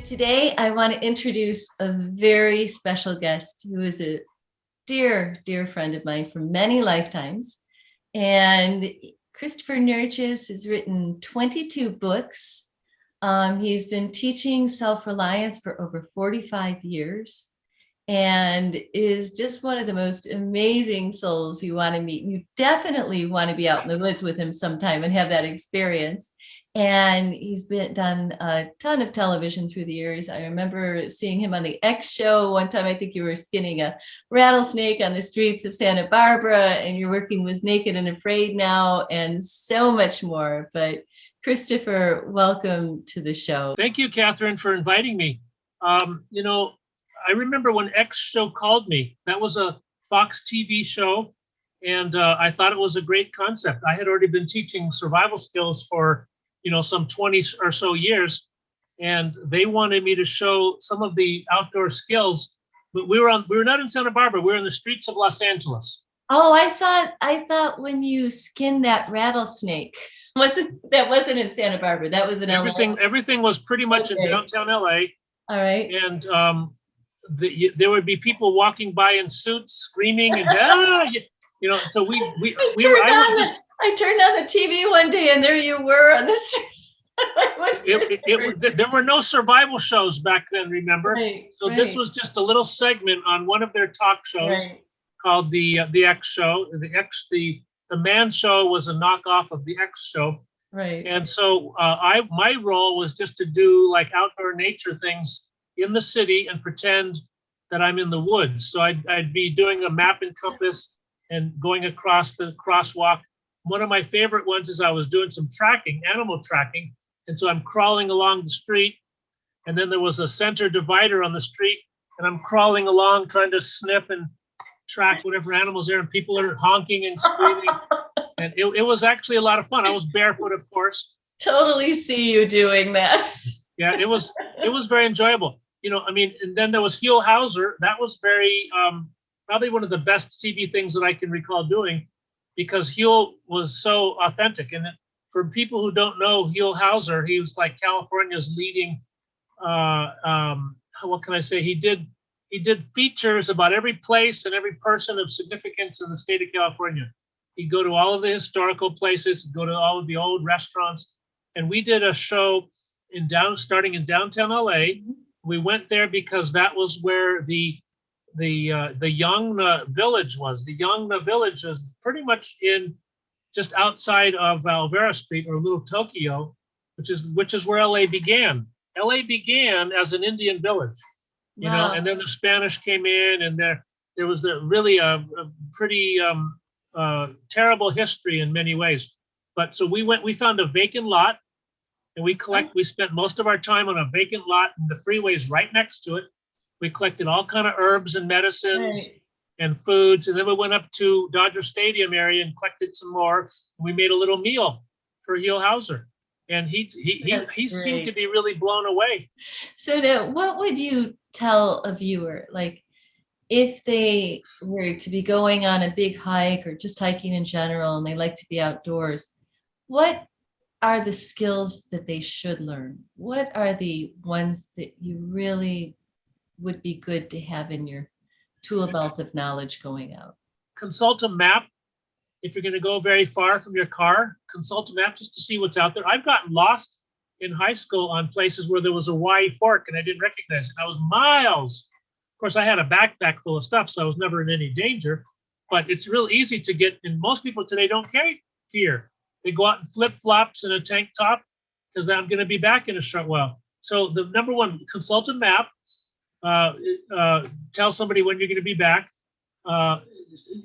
today I want to introduce a very special guest who is a dear, dear friend of mine from many lifetimes. And Christopher Nyerges has written 22 books. He's been teaching self-reliance for over 45 years and is just one of the most amazing souls you want to meet. You definitely want to be out in the woods with him sometime and have that experience. And he's done a ton of television through the years. I remember seeing him on the X show one time. I think you were skinning a rattlesnake on the streets of Santa Barbara, and you're working with Naked and Afraid now, and so much more. But Christopher, welcome to the show. Thank you, Catherine, for inviting me. I remember when X show called me. That was a Fox TV show, and I thought it was a great concept. I had already been teaching survival skills for some 20 or so years, and they wanted me to show some of the outdoor skills. But we were not in Santa Barbara. We were in the streets of Los Angeles. Oh, I thought when you skinned that rattlesnake, wasn't in Santa Barbara. That was in LA. Everything was pretty much in downtown LA. All right. And there would be people walking by in suits, screaming, and So I turned on the TV one day, and there you were on the street. There were no survival shows back then, remember? Right, so right. This was just a little segment on one of their talk shows called the X Show. The Man Show was a knockoff of the X Show. Right. And so my role was just to do like outdoor nature things in the city and pretend that I'm in the woods. So I'd be doing a map and compass and going across the crosswalk. One of my favorite ones is I was doing some tracking, animal tracking. And so I'm crawling along the street, and then there was a center divider on the street, and I'm crawling along trying to sniff and track whatever animals there, and people are honking and screaming. And it was actually a lot of fun. I was barefoot, of course. Totally see you doing that. Yeah, it was very enjoyable. And then there was Huell Hauser. That was very, probably one of the best TV things that I can recall doing, because Huell was so authentic. And for people who don't know Huell Hauser, he was like California's leading, what can I say? He did features about every place and every person of significance in the state of California. He'd go to all of the historical places, go to all of the old restaurants. And we did a show starting in downtown LA. We went there because that was where the Yongna village was. The Yongna village is pretty much just outside of Alvera Street, or Little Tokyo, which is where LA began. LA began as an Indian village, Wow. And then the Spanish came in, and there was really a pretty terrible history in many ways. But so we found a vacant lot, and we spent most of our time on a vacant lot, and the freeway's right next to it. We collected all kind of herbs and medicines and foods, and then we went up to Dodger Stadium area and collected some more. And we made a little meal for Huell Hauser, and he seemed to be really blown away. So now, what would you tell a viewer, like if they were to be going on a big hike or just hiking in general, and they like to be outdoors? What are the skills that they should learn? What are the ones that you really would be good to have in your tool belt of knowledge going out? Consult a map. If you're going to go very far from your car, consult a map just to see what's out there. I've gotten lost in high school on places where there was a Y fork and I didn't recognize it. I was miles. Of course, I had a backpack full of stuff, so I was never in any danger. But it's real easy to get, and most people today don't carry gear. They go out in flip-flops and a tank top because I'm going to be back in a short while. So the number one, consult a map. Tell somebody when you're going to be back. And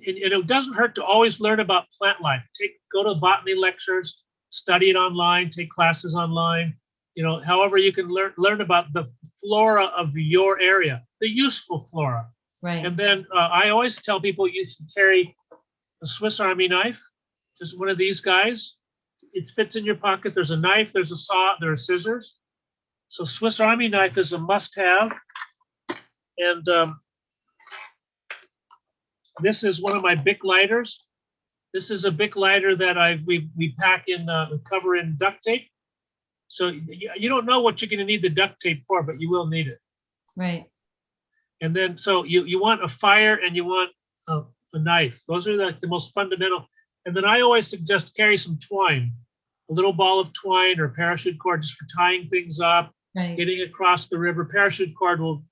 it doesn't hurt to always learn about plant life. Go to botany lectures, study it online, take classes online. However you can learn about the flora of your area, the useful flora. Right. And then I always tell people you should carry a Swiss Army knife, just one of these guys. It fits in your pocket. There's a knife, there's a saw, there are scissors. So Swiss Army knife is a must-have. And this is one of my Bic lighters. This is a Bic lighter that we pack in, cover in duct tape. So you don't know what you're going to need the duct tape for, but you will need it. Right. And then, so you want a fire and you want a knife. Those are like the most fundamental. And then I always suggest carry some twine, a little ball of twine or parachute cord just for tying things up, Right. getting across the river. Parachute cord will,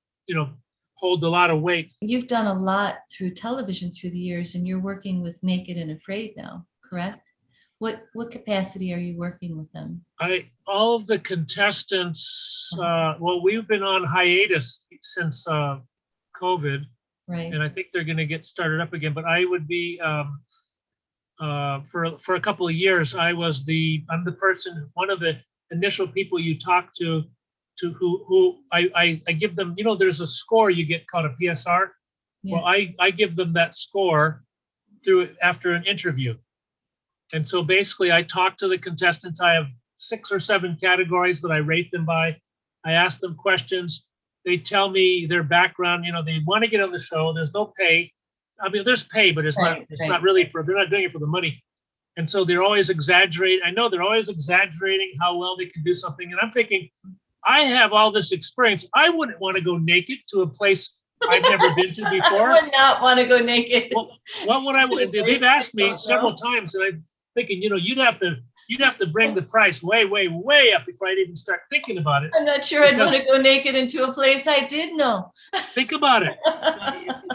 hold a lot of weight. You've done a lot through television through the years, and you're working with Naked and Afraid now, correct? What capacity are you working with them? All of the contestants, well, we've been on hiatus since COVID, Right. and I think they're going to get started up again. But I would be for a couple of years. I'm the person, one of the initial people you talk to who I give them. There's a score you get called a PSR. Yeah. Well, I give them that score after an interview. And so basically I talk to the contestants. I have 6 or 7 categories that I rate them by. I ask them questions. They tell me their background. They want to get on the show. There's no pay. I mean, there's pay, but it's not really they're not doing it for the money. And so they're always exaggerating. I know they're always exaggerating how well they can do something. And I'm thinking, I have all this experience. I wouldn't want to go naked to a place I've never been to before. I would not want to go naked. Well, what would I? They've asked me several times, and I'm thinking, you'd have to bring the price way, way, way up before I'd even start thinking about it. I'm not sure I'd want to go naked into a place I did know. Think about it.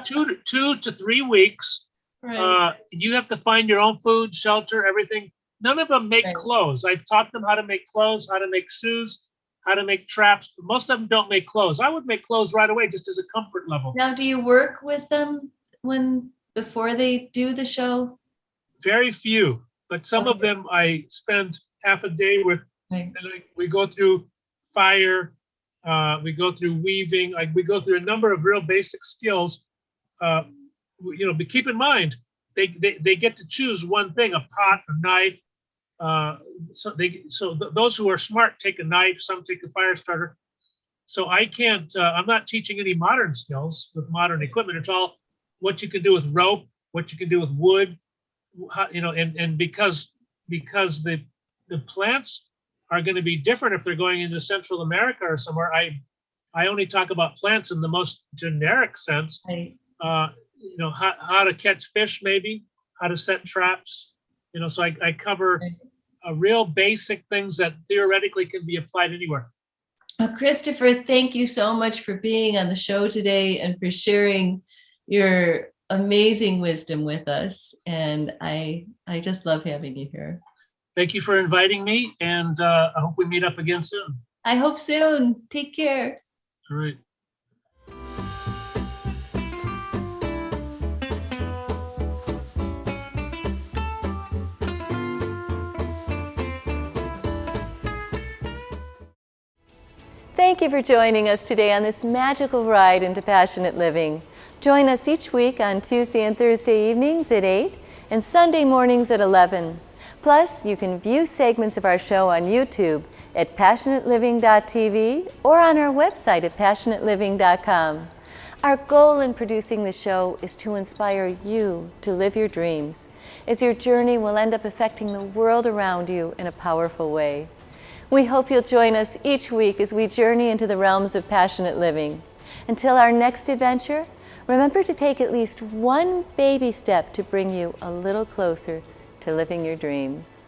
2 to 3 weeks. Right. You have to find your own food, shelter, everything. None of them make clothes. I've taught them how to make clothes, how to make shoes, how to make traps. Most of them don't make clothes. I would make clothes right away just as a comfort level. Now, do you work with them before they do the show? Very few, but some of them I spend half a day with. Right. And we go through fire, we go through weaving, we go through a number of real basic skills. But keep in mind, they get to choose one thing: a pot, a knife. So those who are smart take a knife. Some take a fire starter. So I can't. I'm not teaching any modern skills with modern equipment. It's all what you can do with rope, what you can do with wood. And because the plants are going to be different if they're going into Central America or somewhere. I only talk about plants in the most generic sense. Right. How to catch fish, maybe how to set traps. So I cover real basic things that theoretically can be applied anywhere. Christopher, thank you so much for being on the show today and for sharing your amazing wisdom with us. And I just love having you here. Thank you for inviting me, and I hope we meet up again soon. I hope soon. Take care. All right. Thank you for joining us today on this magical ride into passionate living. Join us each week on Tuesday and Thursday evenings at 8 and Sunday mornings at 11. Plus, you can view segments of our show on YouTube at passionateliving.tv or on our website at passionateliving.com. Our goal in producing the show is to inspire you to live your dreams, as your journey will end up affecting the world around you in a powerful way. We hope you'll join us each week as we journey into the realms of passionate living. Until our next adventure, remember to take at least one baby step to bring you a little closer to living your dreams.